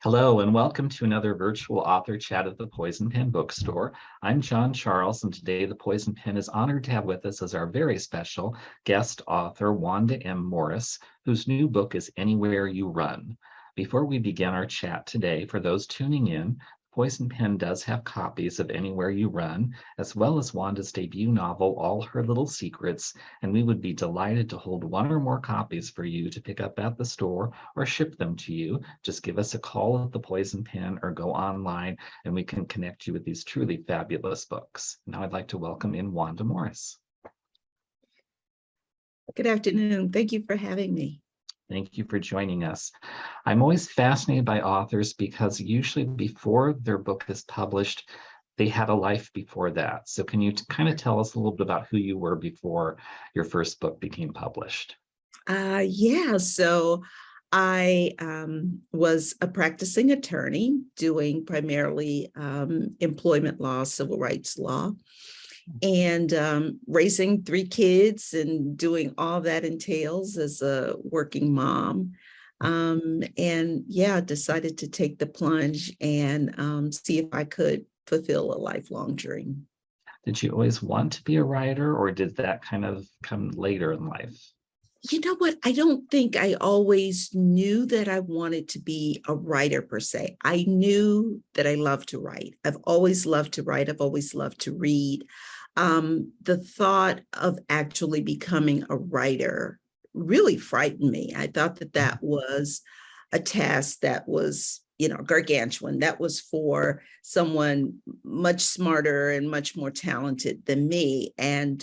Hello, and welcome to another virtual author chat at the Poison Pen Bookstore. I'm John Charles, and today the Poison Pen is honored to have with us as our very special guest author, Wanda Morris, whose new book is Anywhere You Run. Before we begin our chat today, for those tuning in, Poison Pen does have copies of Anywhere You Run, as well as Wanda's debut novel, All Her Little Secrets, and we would be delighted to hold one or more copies for you to pick up at the store or ship them to you. Just give us a call at the Poison Pen or go online and we can connect you with these truly fabulous books. Now I'd like to welcome in Wanda Morris. Good afternoon. Thank you for having me. Thank you for joining us. I'm always fascinated by authors because usually before their book is published, they had a life before that. So can you kind of tell us a little bit about who you were before your first book became published? So I was a practicing attorney doing primarily employment law, civil rights law, and raising 3 kids and doing all that entails as a working mom. Decided to take the plunge and see if I could fulfill a lifelong dream. Did you always want to be a writer, or did that kind of come later in life? You know what? I don't think I always knew that I wanted to be a writer per se. I knew that I loved to write. I've always loved to write. I've always loved to read. The thought of actually becoming a writer really frightened me. I thought that was a task that was, gargantuan. That was for someone much smarter and much more talented than me. And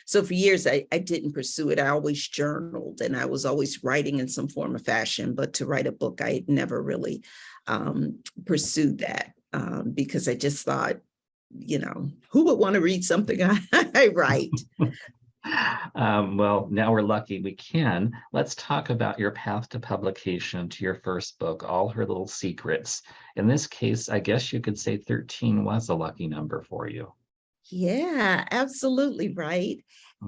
so for years, I didn't pursue it. I always journaled and I was always writing in some form or fashion, but to write a book, I never really pursued that because I just thought, who would want to read something I write? Well, now we're lucky we can. Let's talk about your path to publication to your first book, All Her Little Secrets. In this case, I guess you could say 13 was a lucky number for you. Yeah, absolutely right.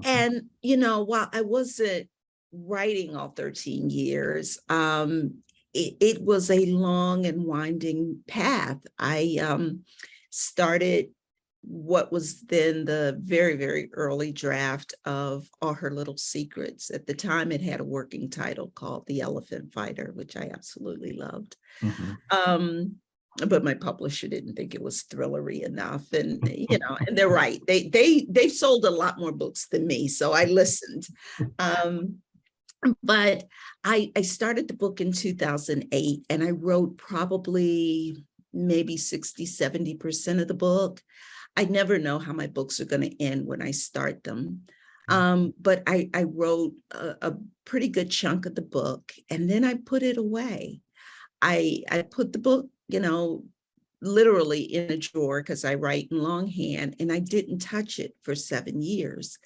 And, while I wasn't writing all 13 years, it was a long and winding path. I started what was then the very, very early draft of All Her Little Secrets. At the time, it had a working title called The Elephant Fighter, which I absolutely loved. But my publisher didn't think it was thrillery enough. And, and they're right. They sold a lot more books than me. So I listened. But I started the book in 2008 and I wrote probably maybe 60-70% of the book. I never know how my books are going to end when I start them. But I wrote a pretty good chunk of the book and then I put it away. I put the book, literally in a drawer because I write in longhand and I didn't touch it for 7 years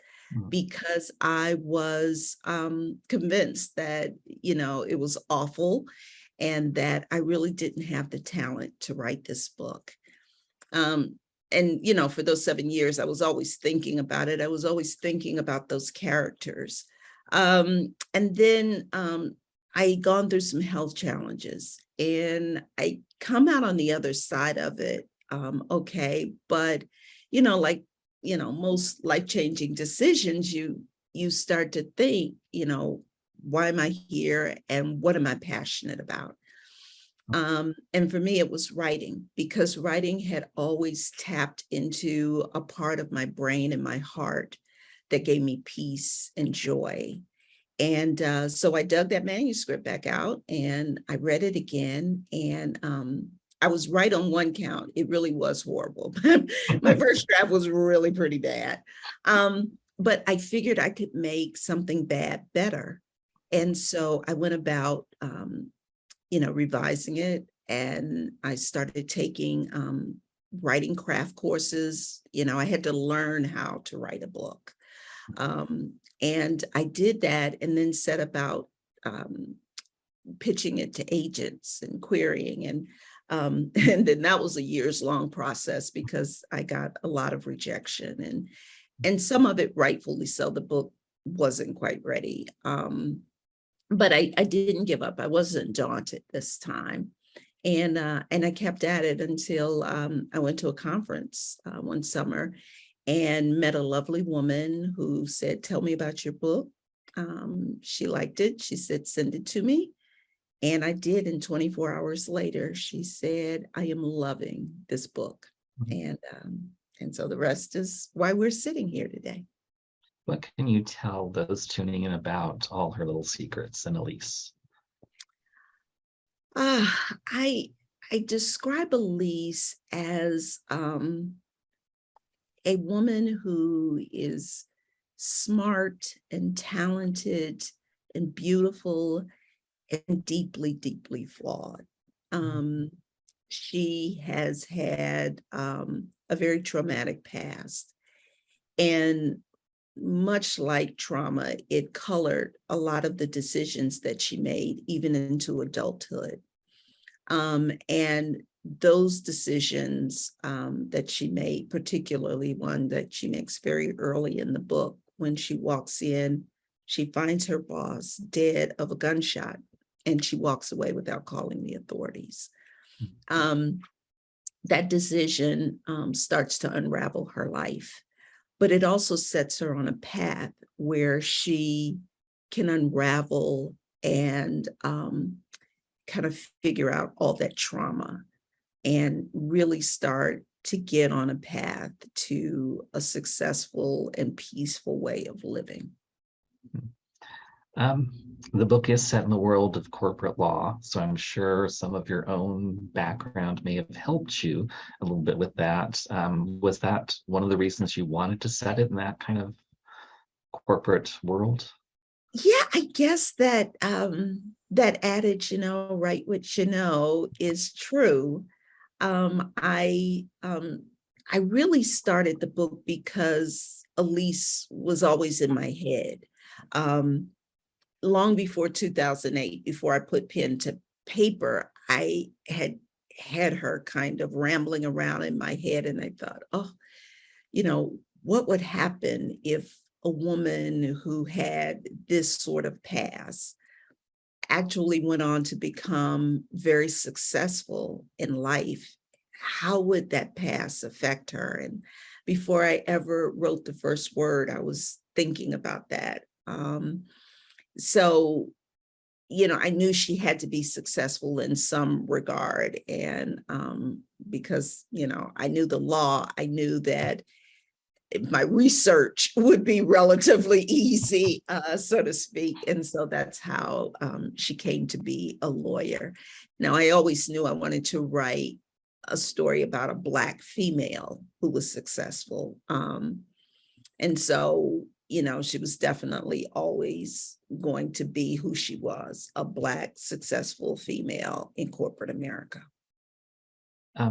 because I was convinced that, it was awful and that I really didn't have the talent to write this book. And, for those 7 years, I was always thinking about it. I was always thinking about those characters. And then I had gone through some health challenges and I come out on the other side of it. Okay. But, most life-changing decisions, you start to think, why am I here and what am I passionate about? And for me, it was writing because writing had always tapped into a part of my brain and my heart that gave me peace and joy. And so I dug that manuscript back out and I read it again. And I was right on one count. It really was horrible. My first draft was really pretty bad. But I figured I could make something bad better. And so I went about revising it. And I started taking writing craft courses. I had to learn how to write a book. And I did that and then set about pitching it to agents and querying. And then that was a years long process because I got a lot of rejection and some of it rightfully so. The book wasn't quite ready. But I didn't give up. I wasn't daunted this time. And I kept at it until I went to a conference one summer and met a lovely woman who said, "Tell me about your book." She liked it. She said, "Send it to me." And I did. And 24 hours later, she said, "I am loving this book." And so the rest is why we're sitting here today. What can you tell those tuning in about all her little secrets and Elise? I describe Elise as a woman who is smart and talented and beautiful and deeply, deeply flawed. She has had a very traumatic past. And much like trauma, it colored a lot of the decisions that she made, even into adulthood. And those decisions that she made, particularly one that she makes very early in the book, when she walks in, she finds her boss dead of a gunshot, and she walks away without calling the authorities. That decision starts to unravel her life, but it also sets her on a path where she can unravel and kind of figure out all that trauma and really start to get on a path to a successful and peaceful way of living. The book is set in the world of corporate law, so I'm sure some of your own background may have helped you a little bit with that. Was that one of the reasons you wanted to set it in that kind of corporate world? Yeah, I guess that that adage, write what you know, is true. I really started the book because Elise was always in my head. Long before 2008, before I put pen to paper, I had her kind of rambling around in my head, and I thought, oh, what would happen if a woman who had this sort of past actually went on to become very successful in life? How would that past affect her? And before I ever wrote the first word, I was thinking about that. So, I knew she had to be successful in some regard. And because, I knew the law, I knew that my research would be relatively easy, so to speak. And so that's how she came to be a lawyer. Now, I always knew I wanted to write a story about a Black female who was successful. And so, she was definitely always going to be who she was, a Black successful female in corporate America.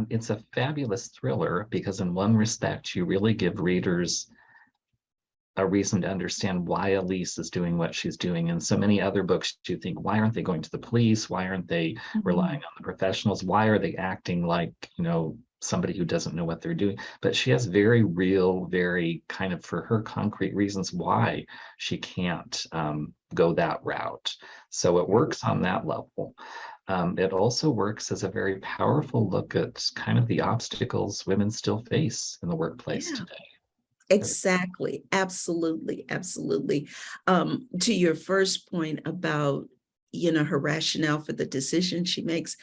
It's a fabulous thriller because in one respect, you really give readers a reason to understand why Elise is doing what she's doing. In so many other books, you think, why aren't they going to the police? Why aren't they relying on the professionals? Why are they acting like, somebody who doesn't know what they're doing? But she has very real, very kind of, for her, concrete reasons why she can't go that route. So it works on that level. It also works as a very powerful look at kind of the obstacles women still face in the workplace today. Exactly. Absolutely. Absolutely. To your first point about, her rationale for the decision she makes,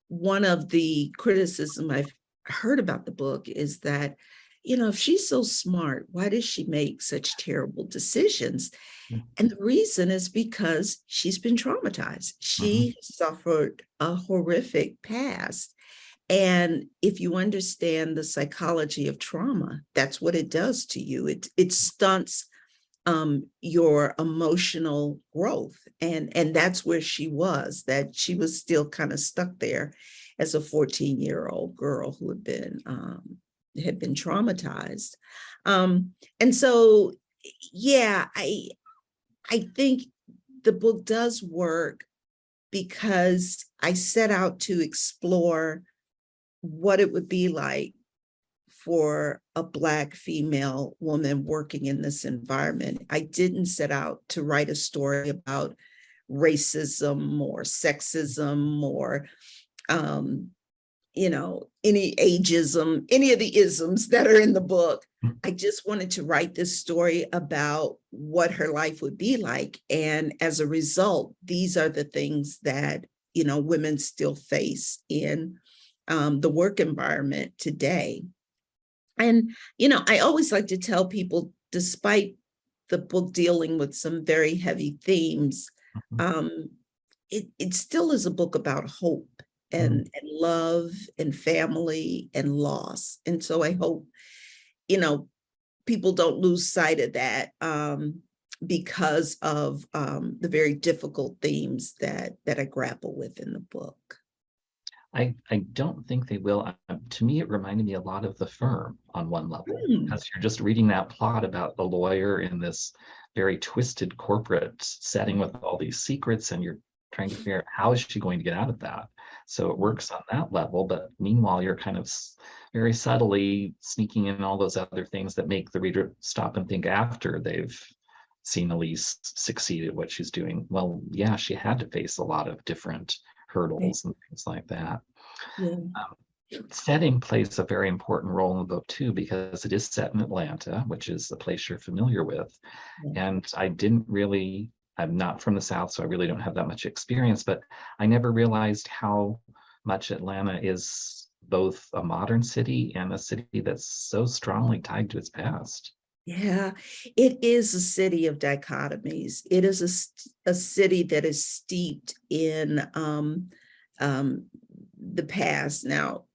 one of the criticism I've heard about the book is that, if she's so smart, why does she make such terrible decisions? And the reason is because she's been traumatized. She suffered a horrific past. And if you understand the psychology of trauma, that's what it does to you. It stunts your emotional growth. And that's where she was, that she was still kind of stuck there as a 14-year-old girl who had been traumatized. And so, yeah, I think the book does work because I set out to explore what it would be like for a Black female woman working in this environment. I didn't set out to write a story about racism or sexism or um, any ageism, any of the isms that are in the book. I just wanted to write this story about what her life would be like. And as a result, these are the things that, women still face in the work environment today. And, I always like to tell people, despite the book dealing with some very heavy themes, it still is a book about hope and love and family and loss. And so I hope, people don't lose sight of that because of the very difficult themes that I grapple with in the book. I don't think they will. To me, it reminded me a lot of The Firm on one level, because you're just reading that plot about a lawyer in this very twisted corporate setting with all these secrets, and you're trying to figure out how is she going to get out of that. So it works on that level, but meanwhile, you're kind of very subtly sneaking in all those other things that make the reader stop and think after they've seen Elise succeed at what she's doing. Well, yeah, she had to face a lot of different hurdles and things like that. Yeah. Setting plays a very important role in the book too, because it is set in Atlanta, which is a place you're familiar with. And I'm not from the South, so I really don't have that much experience, but I never realized how much Atlanta is both a modern city and a city that's so strongly tied to its past. Yeah, it is a city of dichotomies. It is a city that is steeped in the past. Now,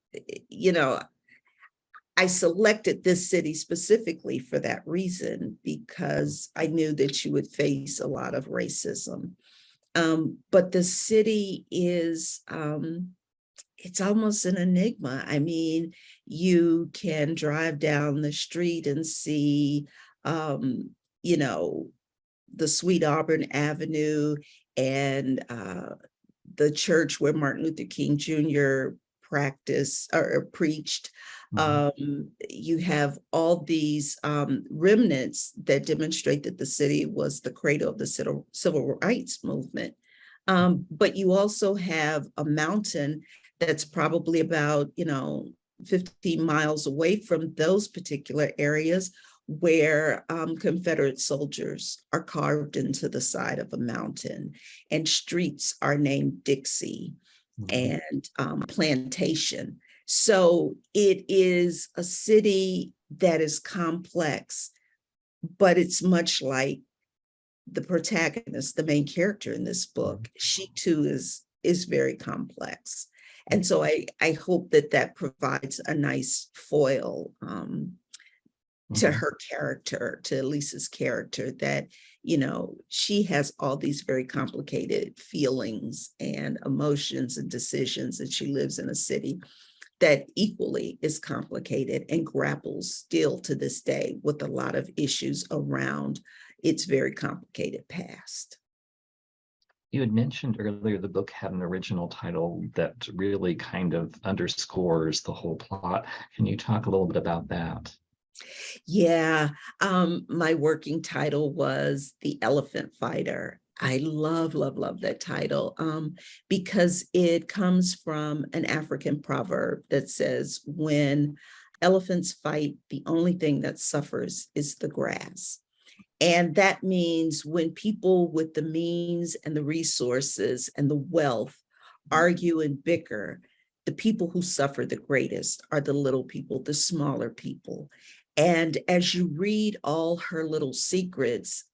I selected this city specifically for that reason, because I knew that you would face a lot of racism. But the city is, it's almost an enigma. I mean, you can drive down the street and see, the Sweet Auburn Avenue and the church where Martin Luther King Jr. practiced or preached. You have all these remnants that demonstrate that the city was the cradle of the civil rights movement. But you also have a mountain that's probably about 15 miles away from those particular areas, where Confederate soldiers are carved into the side of a mountain, and streets are named Dixie and Plantation. So it is a city that is complex, but it's much like the protagonist, the main character in this book. She too is very complex. And so I hope that provides a nice foil to her character, to Elise's character, that, she has all these very complicated feelings and emotions and decisions, and she lives in a city that equally is complicated and grapples still to this day with a lot of issues around its very complicated past. You had mentioned earlier the book had an original title that really kind of underscores the whole plot. Can you talk a little bit about that? Yeah, my working title was The Elephant Fighter. I love that title because it comes from an African proverb that says, when elephants fight, the only thing that suffers is the grass. And that means when people with the means and the resources and the wealth argue and bicker, the people who suffer the greatest are the little people, the smaller people. And as you read all her little secrets,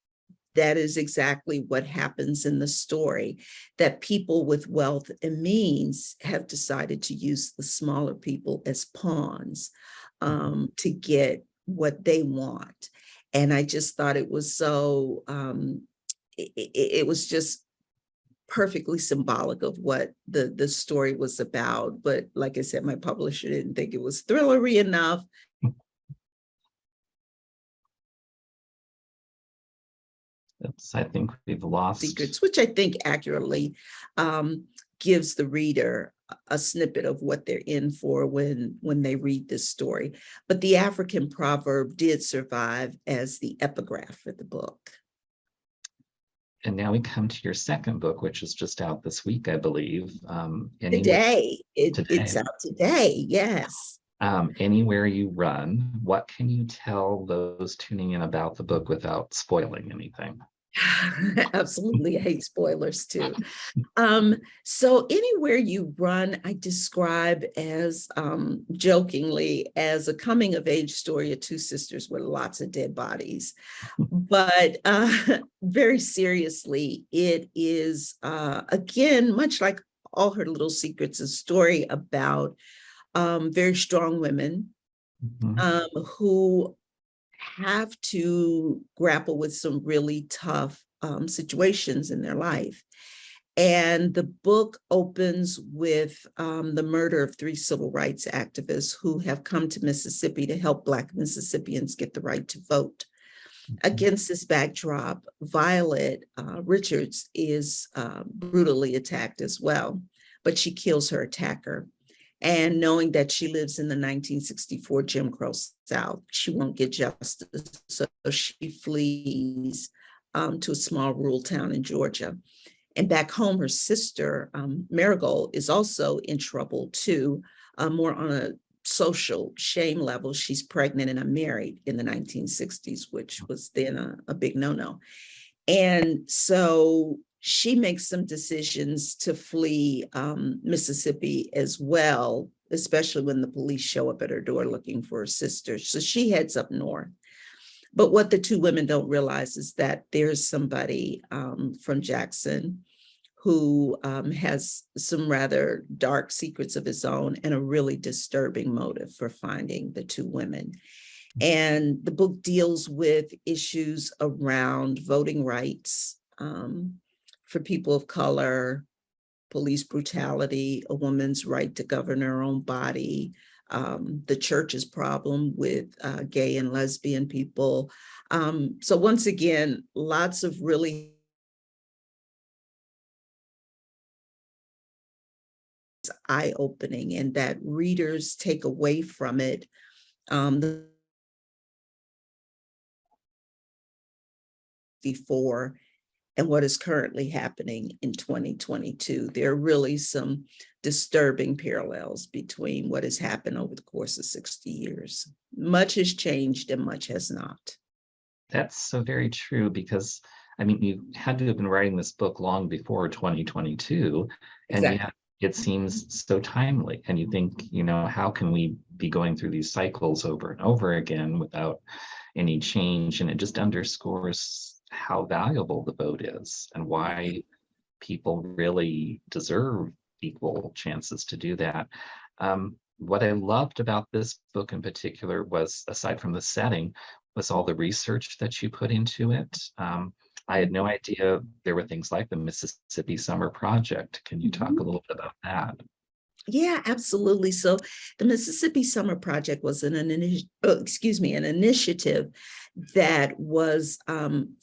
that is exactly what happens in the story, that people with wealth and means have decided to use the smaller people as pawns to get what they want. And I just thought it was so, it was just perfectly symbolic of what the story was about. But like I said, my publisher didn't think it was thrillery enough. I think we've lost secrets, which I think accurately gives the reader a snippet of what they're in for when they read this story. But the African proverb did survive as the epigraph for the book. And now we come to your second book, which is just out this week, I believe. Anywhere Today, it's today. out today. Yes. Anywhere You Run. What can you tell those tuning in about the book without spoiling anything? Absolutely. I hate spoilers too. So Anywhere You Run, I describe as jokingly as a coming of age story of two sisters with lots of dead bodies. But very seriously, it is, again, much like all her little secrets, a story about very strong women Mhm. who have to grapple with some really tough situations in their life. And the book opens with the murder of three civil rights activists who have come to Mississippi to help Black Mississippians get the right to vote. Against this backdrop, Violet Richards is brutally attacked as well, but she kills her attacker. And knowing that she lives in the 1964 Jim Crow South, she won't get justice. So she flees to a small rural town in Georgia. And back home, her sister, Marigold, is also in trouble too, more on a social shame level. She's pregnant and unmarried in the 1960s, which was then a big no-no. And so she makes some decisions to flee Mississippi as well, especially when the police show up at her door looking for her sister. So she heads up north. But what the two women don't realize is that there's somebody from Jackson who has some rather dark secrets of his own and a really disturbing motive for finding the two women. And the book deals with issues around voting rights for people of color, police brutality, a woman's right to govern her own body, the church's problem with gay and lesbian people. So once again, lots of really eye-opening, and that readers take away from it before and what is currently happening in 2022. There are really some disturbing parallels between what has happened over the course of 60 years. Much has changed and much has not. That's so very true because, I mean, you had to have been writing this book long before 2022, and Exactly. yet it seems so timely. And you think, how can we be going through these cycles over and over again without any change? And it just underscores how valuable the vote is and why people really deserve equal chances to do that. What I loved about this book in particular was, aside from the setting, was all the research that you put into it. I had no idea there were things like the Mississippi Summer Project. Can you talk a little bit about that? Yeah, absolutely. So the Mississippi Summer Project was an initiative that was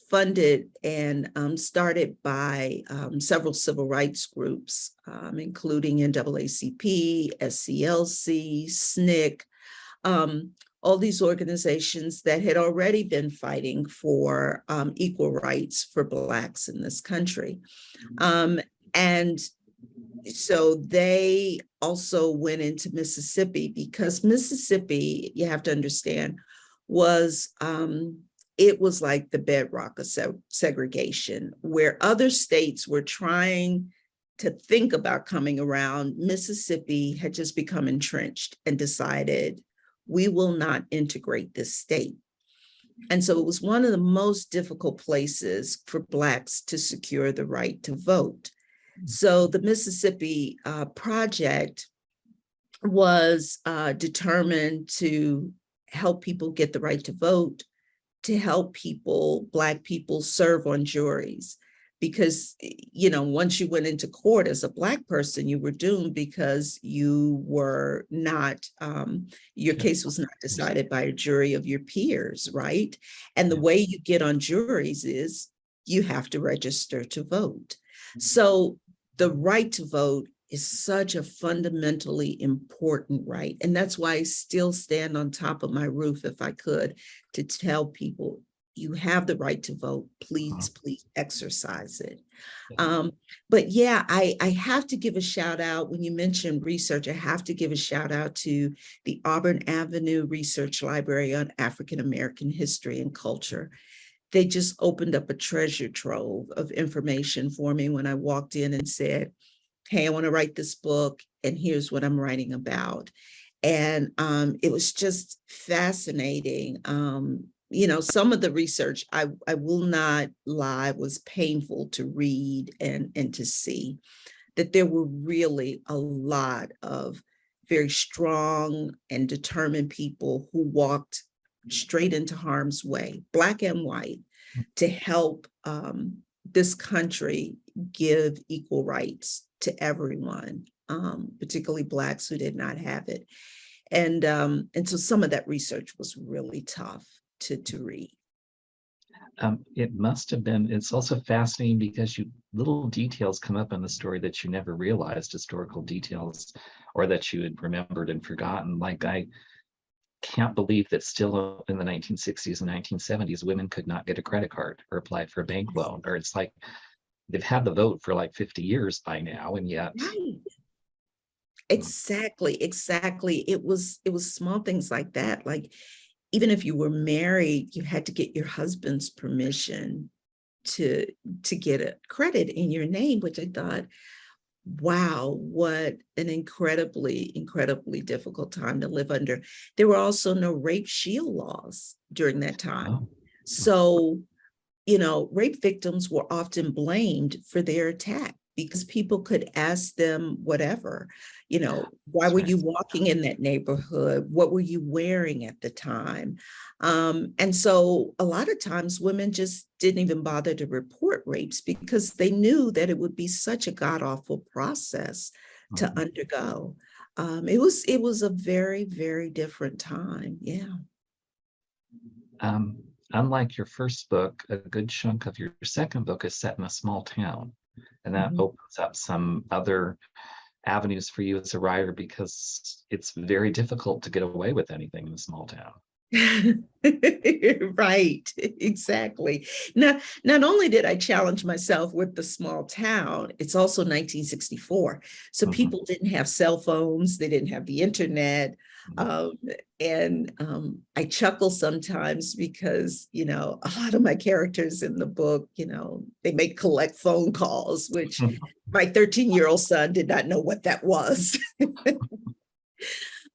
funded and started by several civil rights groups, including NAACP, SCLC, SNCC, all these organizations that had already been fighting for equal rights for Blacks in this country. And so they also went into Mississippi because Mississippi, you have to understand, was it was like the bedrock of segregation, where other states were trying to think about coming around. Mississippi had just become entrenched and decided, we will not integrate this state. And so it was one of the most difficult places for Blacks to secure the right to vote. So the Mississippi Project was determined to help people get the right to vote, to help people, Black people, serve on juries. Because, once you went into court as a Black person, you were doomed because you were not, your case was not decided by a jury of your peers, right? And the way you get on juries is you have to register to vote. So the right to vote is such a fundamentally important right. And that's why I still stand on top of my roof, if I could, to tell people you have the right to vote. Uh, Please exercise it. yeah. But yeah, I have to give a shout out when you mentioned research. I have to give a shout out to the Auburn Avenue Research Library on African American history and culture. They just opened up a treasure trove of information for me when I walked in and said, hey, I want to write this book, and here's what I'm writing about. And it was just fascinating. Some of the research, I will not lie, was painful to read and to see that there were really a lot of very strong and determined people who walked straight into harm's way, Black and white, to help this country give equal rights to everyone, particularly Blacks who did not have it. And so some of that research was really tough to read. It must have been, it's also fascinating because little details come up in the story that you never realized, historical details, or that you had remembered and forgotten. Like, I can't believe that still in the 1960s and 1970s, women could not get a credit card or apply for a bank loan, or it's like they've had the vote for like 50 years by now, and yet. Right. Exactly. It was small things like that. Like, even if you were married, you had to get your husband's permission to get a credit in your name, which I thought, wow, what an incredibly difficult time to live under. There were also no rape shield laws during that time. Oh. So, rape victims were often blamed for their attack because people could ask them whatever, why were you walking in that neighborhood? What were you wearing at the time? And so a lot of times women just didn't even bother to report rapes because they knew that it would be such a god-awful process to undergo. It was a very, very different time. Yeah. Unlike your first book, a good chunk of your second book is set in a small town, and that opens up some other avenues for you as a writer, because it's very difficult to get away with anything in a small town. Right, exactly. Not only did I challenge myself with the small town, it's also 1964. So people didn't have cell phones, they didn't have the internet. I chuckle sometimes because, a lot of my characters in the book, they may collect phone calls, which my 13-year-old son did not know what that was.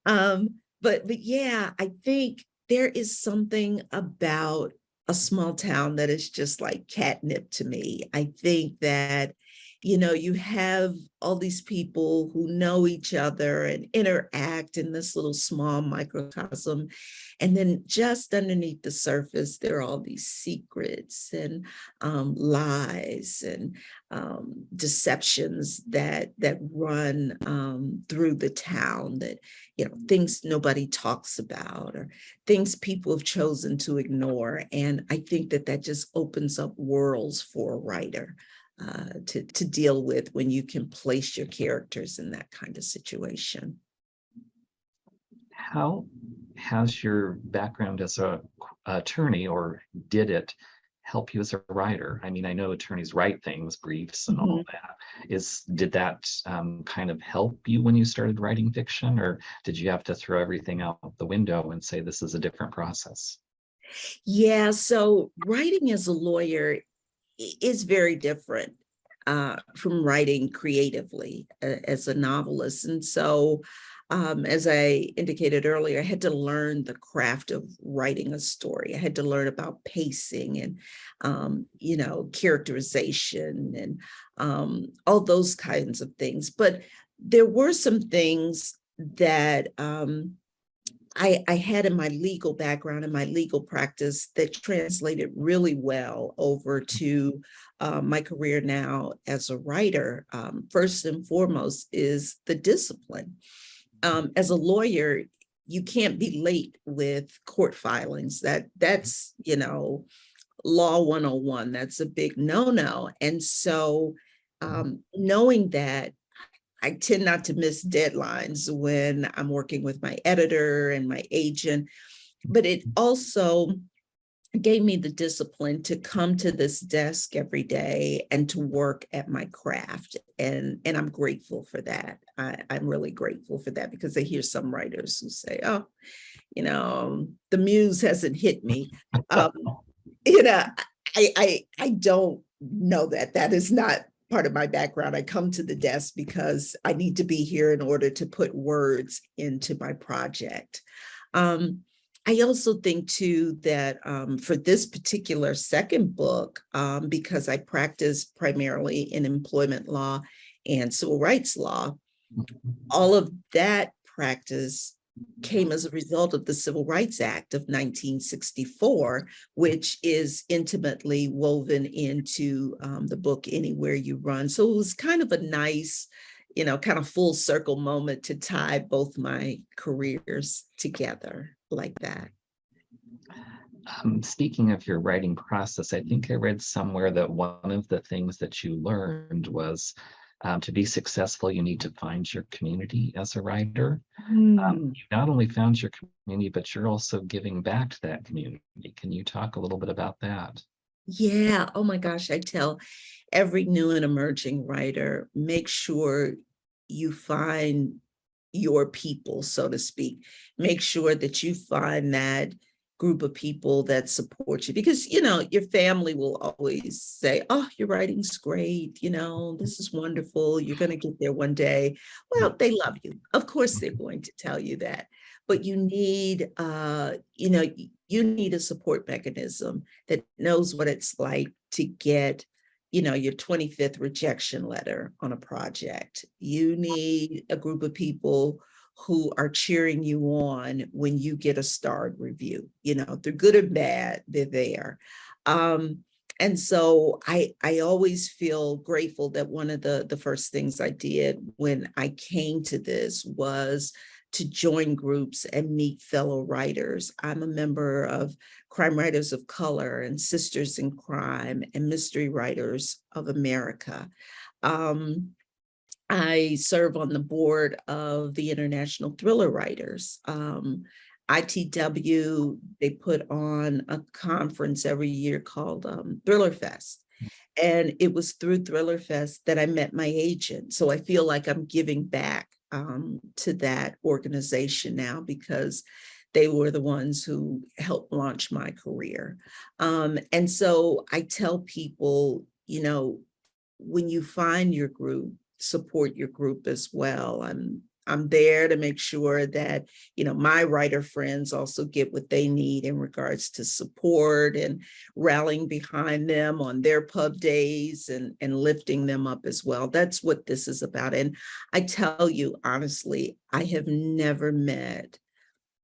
But yeah, I think there is something about a small town that is just like catnip to me. I think that, you have all these people who know each other and interact in this little small microcosm. And then just underneath the surface, there are all these secrets and lies and deceptions that run through the town, that things nobody talks about, or things people have chosen to ignore. And I think that just opens up worlds for a writer to deal with when you can place your characters in that kind of situation. How has your background as a attorney, or did it help you as a writer? I mean, I know attorneys write things, briefs and all that. Did that kind of help you when you started writing fiction, or did you have to throw everything out the window and say this is a different process? Yeah, so writing as a lawyer is very different from writing creatively as a novelist. And so, as I indicated earlier, I had to learn the craft of writing a story. I had to learn about pacing and, characterization and all those kinds of things. But there were some things that I had in my legal background and my legal practice that translated really well over to my career now as a writer. First and foremost is the discipline. As a lawyer, you can't be late with court filings. That's law 101. That's a big no-no. And so knowing that, I tend not to miss deadlines when I'm working with my editor and my agent, but it also gave me the discipline to come to this desk every day and to work at my craft. And I'm grateful for that. I'm really grateful for that, because I hear some writers who say, oh, the muse hasn't hit me. Um, you know, I don't know that. That is not part of my background. I come to the desk because I need to be here in order to put words into my project. I also think too that for this particular second book, because I practice primarily in employment law and civil rights law, all of that practice came as a result of the Civil Rights Act of 1964, which is intimately woven into the book Anywhere You Run. So it was kind of a nice, kind of full circle moment to tie both my careers together like that. Speaking of your writing process, I think I read somewhere that one of the things that you learned was to be successful, you need to find your community as a writer. You not only found your community, but you're also giving back to that community. Can you talk a little bit about that? Yeah. Oh my gosh. I tell every new and emerging writer, make sure you find your people, so to speak. Make sure that you find that group of people that support you, because your family will always say, oh, your writing's great, this is wonderful, you're going to get there one day. Well, they love you, of course they're going to tell you that, but you need you need a support mechanism that knows what it's like to get your 25th rejection letter on a project. You need a group of people who are cheering you on when you get a starred review. They're good or bad, they're there. And so I always feel grateful that one of the first things I did when I came to this was to join groups and meet fellow writers. I'm a member of Crime Writers of Color and Sisters in Crime and Mystery Writers of America. I serve on the board of the International Thriller Writers. ITW, they put on a conference every year called Thriller Fest. And it was through Thriller Fest that I met my agent. So I feel like I'm giving back to that organization now, because they were the ones who helped launch my career. And so I tell people, when you find your group, support your group as well. I'm there to make sure that, my writer friends also get what they need in regards to support and rallying behind them on their pub days and lifting them up as well. That's what this is about. And I tell you, honestly, I have never met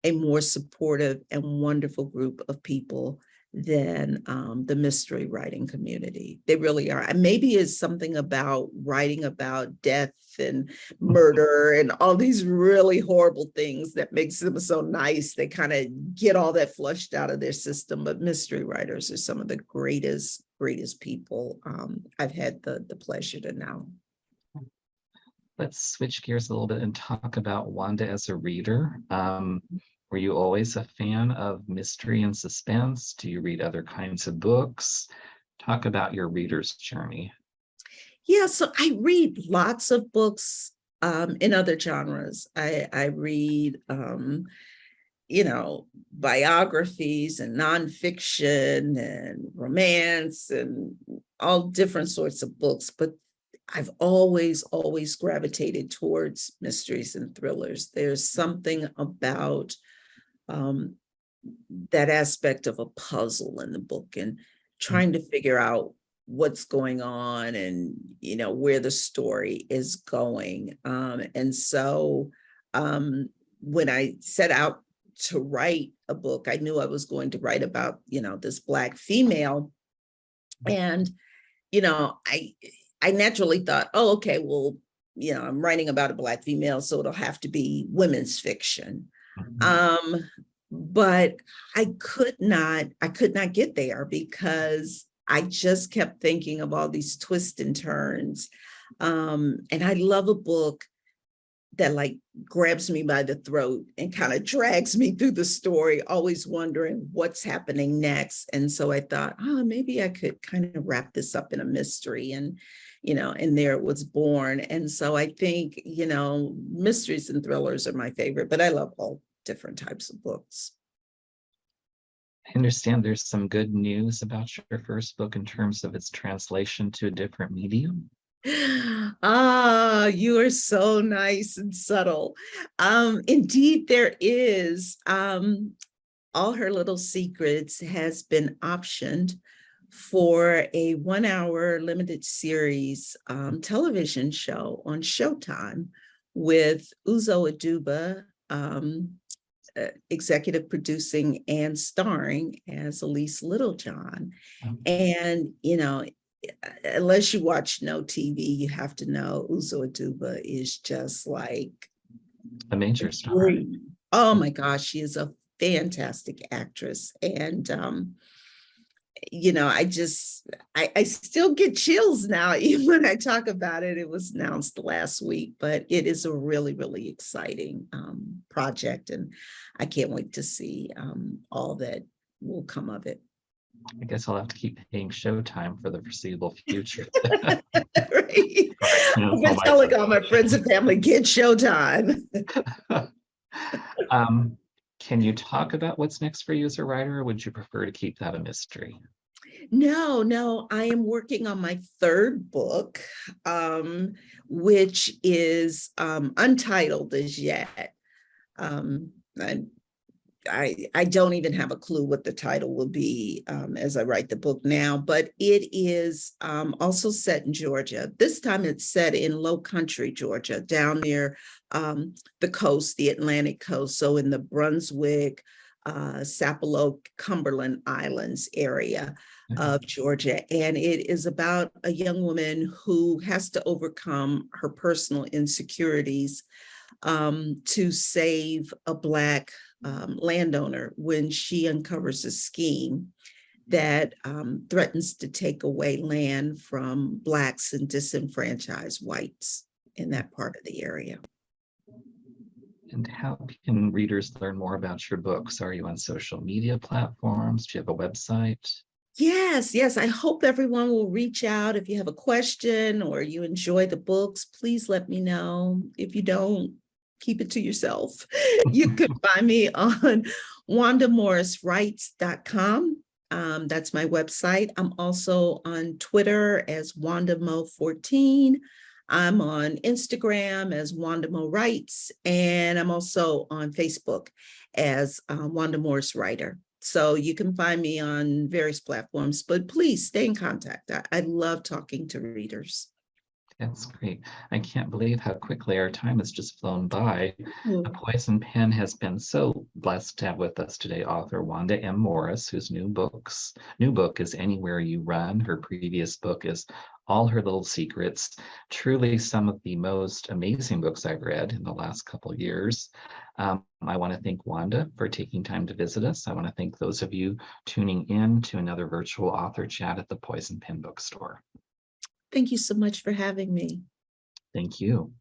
a more supportive and wonderful group of people than the mystery writing community. They really are. And maybe it's something about writing about death and murder and all these really horrible things that makes them so nice. They kind of get all that flushed out of their system. But mystery writers are some of the greatest people I've had the pleasure to know. Let's switch gears a little bit and talk about Wanda as a reader. Were you always a fan of mystery and suspense? Do you read other kinds of books? Talk about your reader's journey. Yeah, so I read lots of books in other genres. I read, biographies and nonfiction and romance and all different sorts of books. But I've always gravitated towards mysteries and thrillers. There's something about that aspect of a puzzle in the book and trying to figure out what's going on and where the story is going. And so when I set out to write a book, I knew I was going to write about this Black female. And I naturally thought, oh, okay, well, I'm writing about a Black female, so it'll have to be women's fiction. But I could not get there, because I just kept thinking of all these twists and turns. And I love a book that like grabs me by the throat and kind of drags me through the story, always wondering what's happening next. And so I thought, oh, maybe I could kind of wrap this up in a mystery. And there it was born. And so I think, mysteries and thrillers are my favorite, but I love all different types of books. I understand there's some good news about your first book in terms of its translation to a different medium. Ah, you are so nice and subtle. Indeed, there is. All Her Little Secrets has been optioned for a 1-hour limited series television show on Showtime with Uzo Aduba executive producing and starring as Elise Littlejohn. And, unless you watch No TV, you have to know Uzo Aduba is just like A major star. Oh my gosh, she is a fantastic actress. And I still get chills now, even when I talk about it. It was announced last week, but it is a really, really exciting project. And I can't wait to see all that will come of it. I guess I'll have to keep paying Showtime for the foreseeable future. Right. I've been telling all my friends and family, get Showtime. Can you talk about what's next for you as a writer, or would you prefer to keep that a mystery? No, I am working on my third book, which is untitled as yet. I don't even have a clue what the title will be as I write the book now, but it is also set in Georgia. This time it's set in Low Country, Georgia, down near the coast, the Atlantic coast. So in the Brunswick, Sapelo, Cumberland Islands area of Georgia. And it is about a young woman who has to overcome her personal insecurities to save a Black landowner when she uncovers a scheme that threatens to take away land from Blacks and disenfranchised whites in that part of the area. And how can readers learn more about your books? Are you on social media platforms? Do you have a website? Yes. I hope everyone will reach out. If you have a question or you enjoy the books, please let me know. If you don't, keep it to yourself. You can find me on WandaMorrisWrites.com. That's my website. I'm also on Twitter as WandaMo14. I'm on Instagram as Wanda Mo Writes, and I'm also on Facebook as Wanda Morris Writer. So you can find me on various platforms, but please stay in contact. I love talking to readers. That's great. I can't believe how quickly our time has just flown by. The Poison Pen has been so blessed to have with us today author Wanda M. Morris, whose new book is Anywhere You Run. Her previous book is All Her Little Secrets. Truly some of the most amazing books I've read in the last couple of years. I want to thank Wanda for taking time to visit us. I want to thank those of you tuning in to another virtual author chat at the Poison Pen Bookstore. Thank you so much for having me. Thank you.